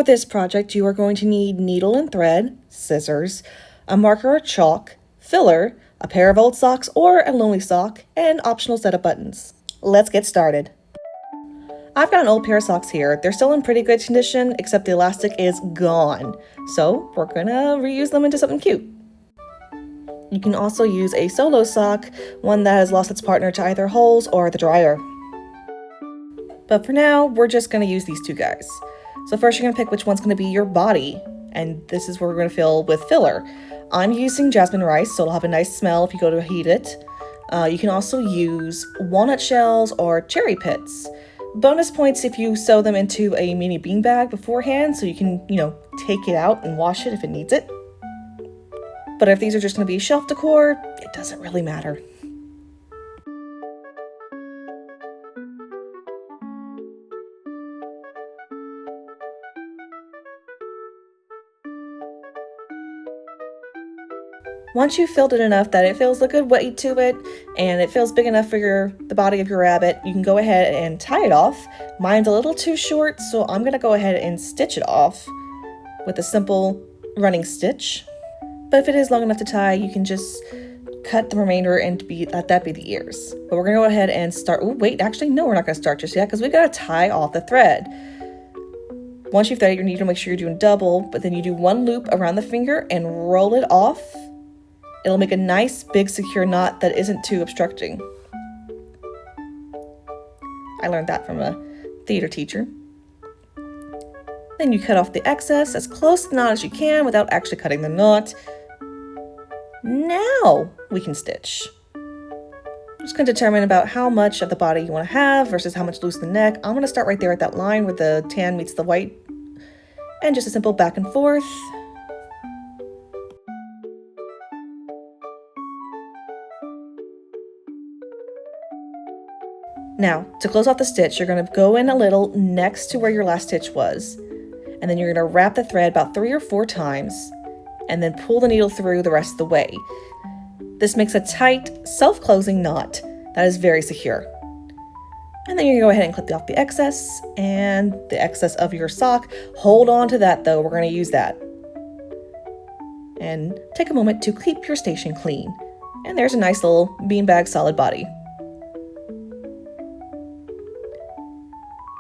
this project, you are going to need needle and thread, scissors, a marker or chalk, filler, a pair of old socks or a lonely sock, and an optional set of buttons. Let's get started. I've got an old pair of socks here. They're still in pretty good condition, except the elastic is gone. So we're gonna reuse them into something cute. You can also use a solo sock, one that has lost its partner to either holes or the dryer. But for now, we're just gonna use these two guys. So first you're gonna pick which one's gonna be your body, and this is where we're gonna fill with filler. I'm using jasmine rice, so it'll have a nice smell if you go to heat it. You can also use walnut shells or cherry pits. Bonus points if you sew them into a mini beanbag beforehand, so you can, take it out and wash it if it needs it. But if these are just gonna be shelf decor, it doesn't really matter. Once you've filled it enough that it feels a good weight to it and it feels big enough for the body of your rabbit, you can go ahead and tie it off. Mine's a little too short, so I'm gonna go ahead and stitch it off with a simple running stitch. But if it is long enough to tie, you can just cut the remainder and let that be the ears. But we're gonna go ahead and start. Oh, wait, actually, no, we're not gonna start just yet because we've gotta tie off the thread. Once you've threaded, you need to make sure you're doing double, but then you do one loop around the finger and roll it off. It'll make a nice, big, secure knot that isn't too obstructing. I learned that from a theater teacher. Then you cut off the excess as close to the knot as you can without actually cutting the knot. Now we can stitch. I'm just going to determine about how much of the body you want to have versus how much loose in the neck. I'm going to start right there at that line where the tan meets the white. And just a simple back and forth. Now, to close off the stitch, you're going to go in a little next to where your last stitch was, and then you're going to wrap the thread about 3 or 4 times, and then pull the needle through the rest of the way. This makes a tight, self-closing knot that is very secure. And then you're going to go ahead and clip off the excess, and the excess of your sock. Hold on to that though, we're going to use that. And take a moment to keep your station clean. And there's a nice little beanbag solid body.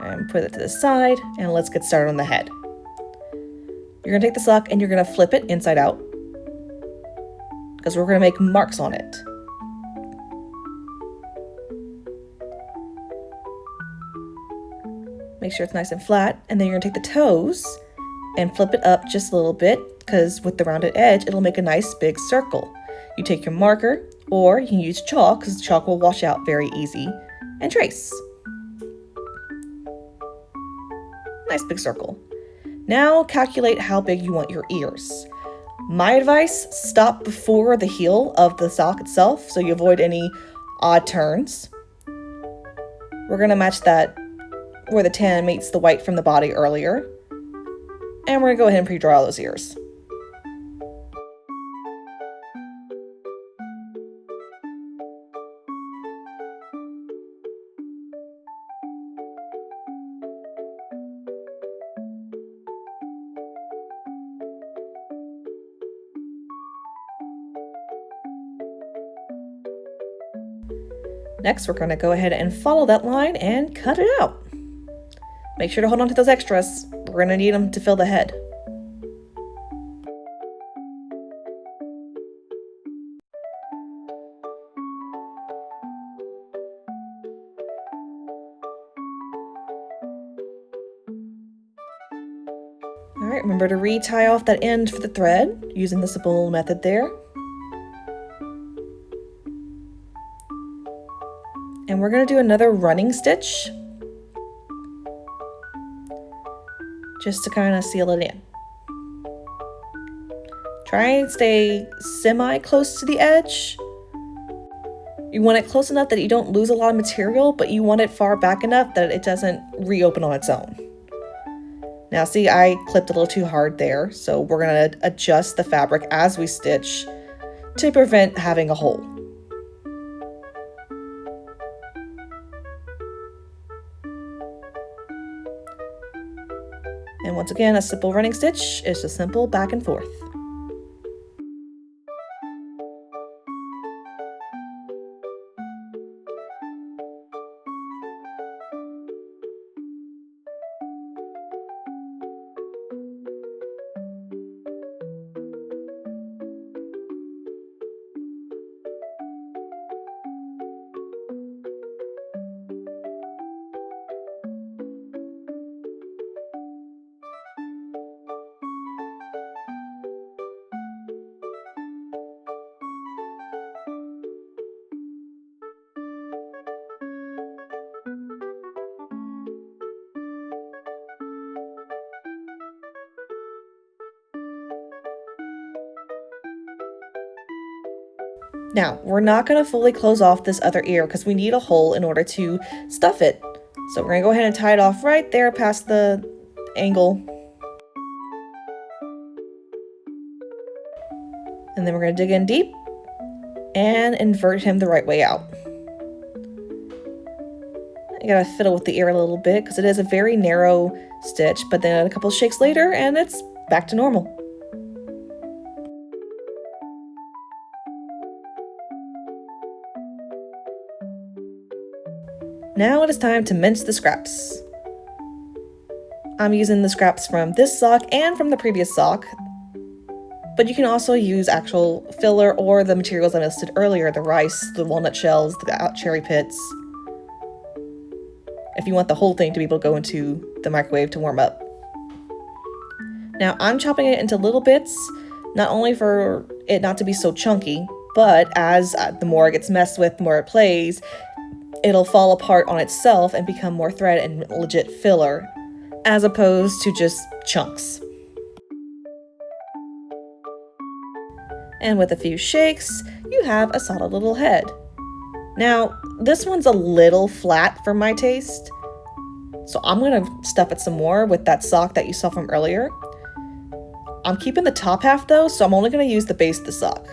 And put it to the side, and let's get started on the head. You're gonna take the sock and you're gonna flip it inside out because we're gonna make marks on it. Make sure it's nice and flat, and then you're gonna take the toes and flip it up just a little bit because with the rounded edge, it'll make a nice big circle. You take your marker, or you can use chalk because chalk will wash out very easy, and trace. Nice big circle. Now calculate how big you want your ears. My advice, stop before the heel of the sock itself so you avoid any odd turns. We're going to match that where the tan meets the white from the body earlier. And we're going to go ahead and pre-draw all those ears. Next, we're going to go ahead and follow that line and cut it out. Make sure to hold on to those extras. We're going to need them to fill the head. All right, remember to re-tie off that end for the thread using the simple method there. And we're going to do another running stitch just to kind of seal it in. Try and stay semi-close to the edge. You want it close enough that you don't lose a lot of material, but you want it far back enough that it doesn't reopen on its own. Now see, I clipped a little too hard there, so we're going to adjust the fabric as we stitch to prevent having a hole. And once again, a simple running stitch is just simple back and forth. Now, we're not going to fully close off this other ear because we need a hole in order to stuff it. So we're going to go ahead and tie it off right there past the angle. And then we're going to dig in deep and invert him the right way out. I gotta fiddle with the ear a little bit because it is a very narrow stitch, but then a couple shakes later and it's back to normal. Now it is time to mince the scraps. I'm using the scraps from this sock and from the previous sock, but you can also use actual filler or the materials I listed earlier, the rice, the walnut shells, the cherry pits, if you want the whole thing to be able to go into the microwave to warm up. Now I'm chopping it into little bits, not only for it not to be so chunky, but as the more it gets messed with, the more it plays, it'll fall apart on itself and become more thread and legit filler, as opposed to just chunks. And with a few shakes, you have a solid little head. Now, this one's a little flat for my taste, so I'm gonna stuff it some more with that sock that you saw from earlier. I'm keeping the top half though, so I'm only gonna use the base of the sock,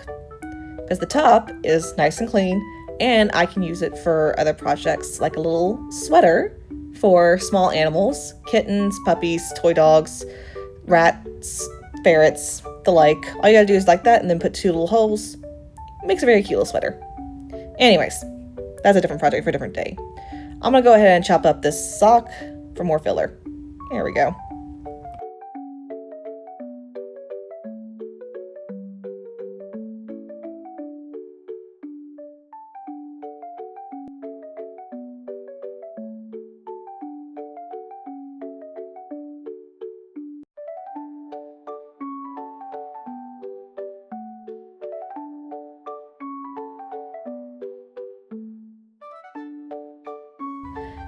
because the top is nice and clean, and I can use it for other projects, like a little sweater for small animals, kittens, puppies, toy dogs, rats, ferrets, the like. All you gotta do is like that and then put 2 little holes. It makes a very cute little sweater. Anyways, that's a different project for a different day. I'm gonna go ahead and chop up this sock for more filler. There we go.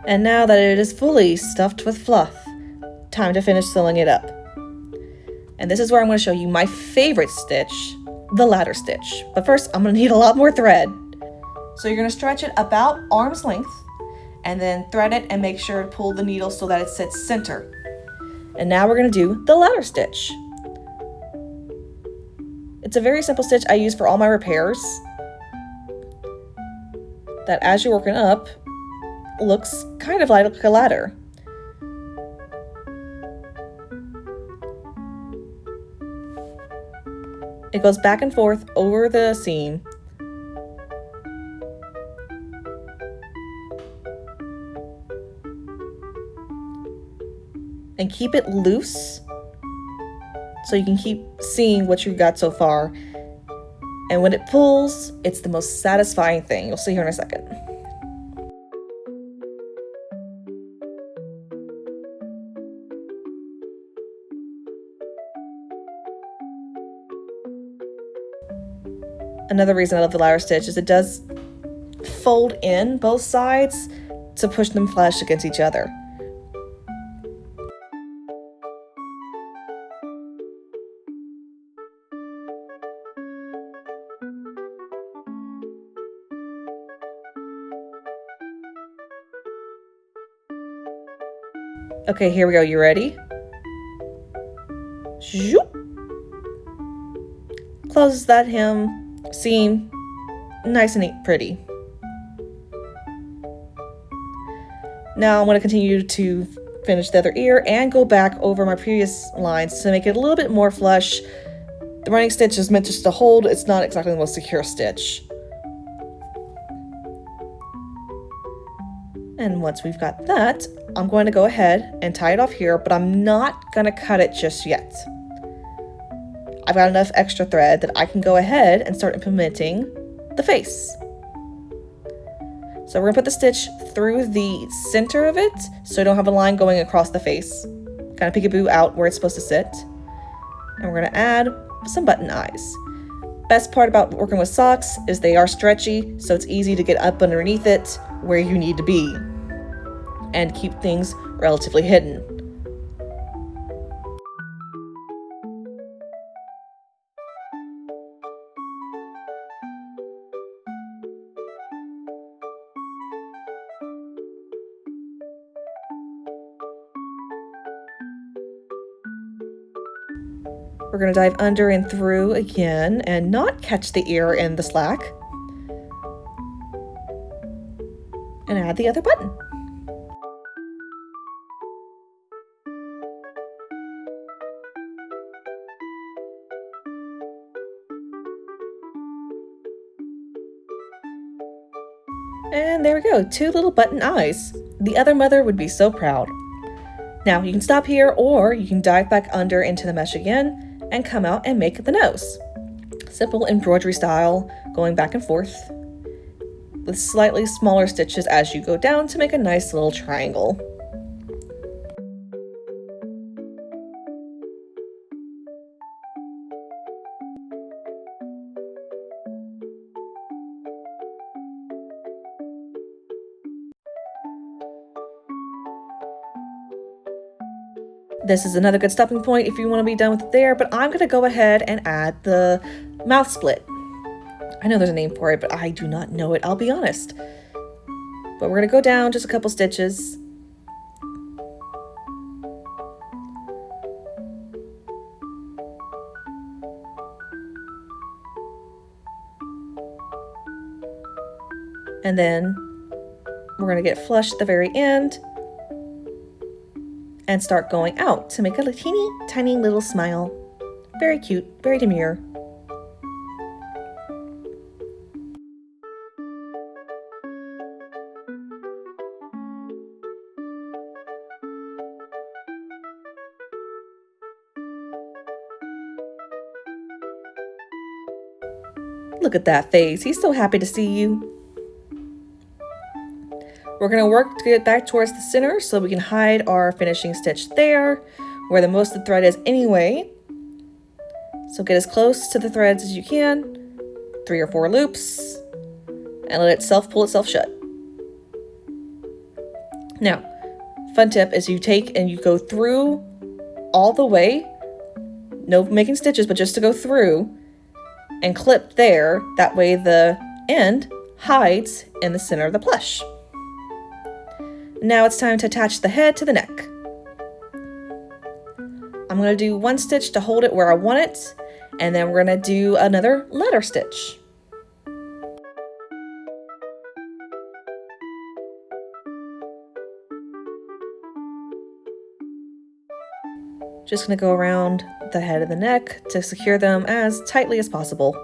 And now that it is fully stuffed with fluff, time to finish sewing it up. And this is where I'm going to show you my favorite stitch, the ladder stitch. But first, I'm going to need a lot more thread. So you're going to stretch it about arm's length, and then thread it and make sure to pull the needle so that it sits center. And now we're going to do the ladder stitch. It's a very simple stitch I use for all my repairs, that as you're working up, looks kind of like a ladder. It goes back and forth over the seam. And keep it loose so you can keep seeing what you got so far. And when it pulls, it's the most satisfying thing. You'll see here in a second. Another reason I love the ladder stitch is it does fold in both sides to push them flush against each other. Okay, here we go. You ready? Zoop. Closes that hem. Seam nice and neat, pretty. Now I'm going to continue to finish the other ear and go back over my previous lines to make it a little bit more flush. The running stitch is meant just to hold, it's not exactly the most secure stitch. And once we've got that, I'm going to go ahead and tie it off here, but I'm not going to cut it just yet. I've got enough extra thread that I can go ahead and start implementing the face. So we're going to put the stitch through the center of it so I don't have a line going across the face. Kind of peekaboo out where it's supposed to sit. And we're going to add some button eyes. Best part about working with socks is they are stretchy, so it's easy to get up underneath it where you need to be and keep things relatively hidden. We're going to dive under and through again and not catch the ear in the slack. And add the other button. And there we go, 2 little button eyes. The other mother would be so proud. Now you can stop here or you can dive back under into the mesh again and come out and make the nose. Simple embroidery style, going back and forth with slightly smaller stitches as you go down to make a nice little triangle. This is another good stopping point if you want to be done with it there, but I'm going to go ahead and add the mouth split. I know there's a name for it, but I do not know it, I'll be honest. But we're going to go down just a couple stitches. And then we're going to get flush at the very end and start going out to make a teeny tiny little smile. Very cute, very demure. Look at that face, he's so happy to see you. We're going to work to get back towards the center so we can hide our finishing stitch there, where the most of the thread is anyway. So get as close to the threads as you can, 3 or 4 loops, and let it pull itself shut. Now, fun tip is you take and you go through all the way, no making stitches, but just to go through and clip there. That way the end hides in the center of the plush. Now it's time to attach the head to the neck. I'm going to do 1 stitch to hold it where I want it, and then we're going to do another letter stitch. Just going to go around the head of the neck to secure them as tightly as possible.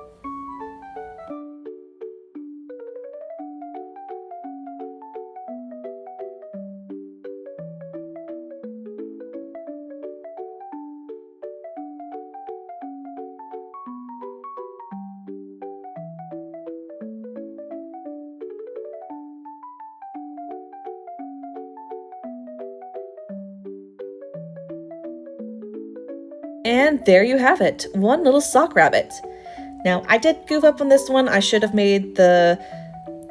And there you have it, 1 little sock rabbit. Now, I did goof up on this one. I should have made the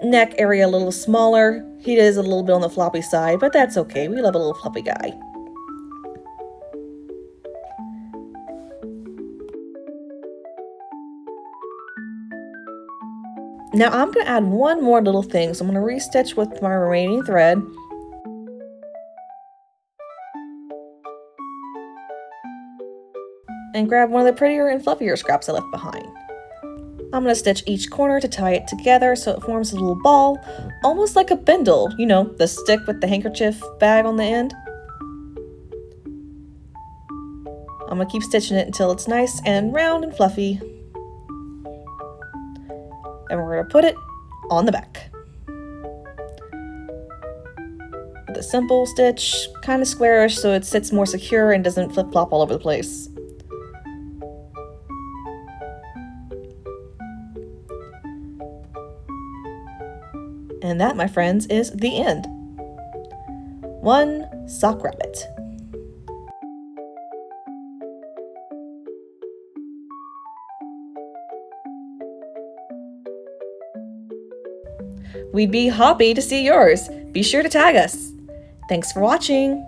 neck area a little smaller. He is a little bit on the floppy side, but that's okay. We love a little floppy guy. Now I'm going to add 1 more little thing. So I'm going to restitch with my remaining thread. And grab one of the prettier and fluffier scraps I left behind. I'm going to stitch each corner to tie it together so it forms a little ball, almost like a bindle, you know, the stick with the handkerchief bag on the end. I'm gonna keep stitching it until it's nice and round and fluffy. And we're gonna put it on the back. With a simple stitch, kind of squarish so it sits more secure and doesn't flip-flop all over the place. And that, my friends, is the end. One sock rabbit. We'd be happy to see yours. Be sure to tag us. Thanks for watching.